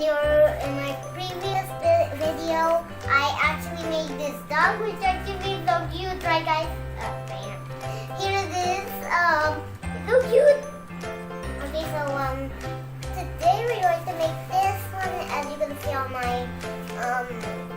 in my previous video, I actually made this dog, which actually is so cute, right, guys? Here it is. So cute. Okay, so today we're going to make this one, as you can see on my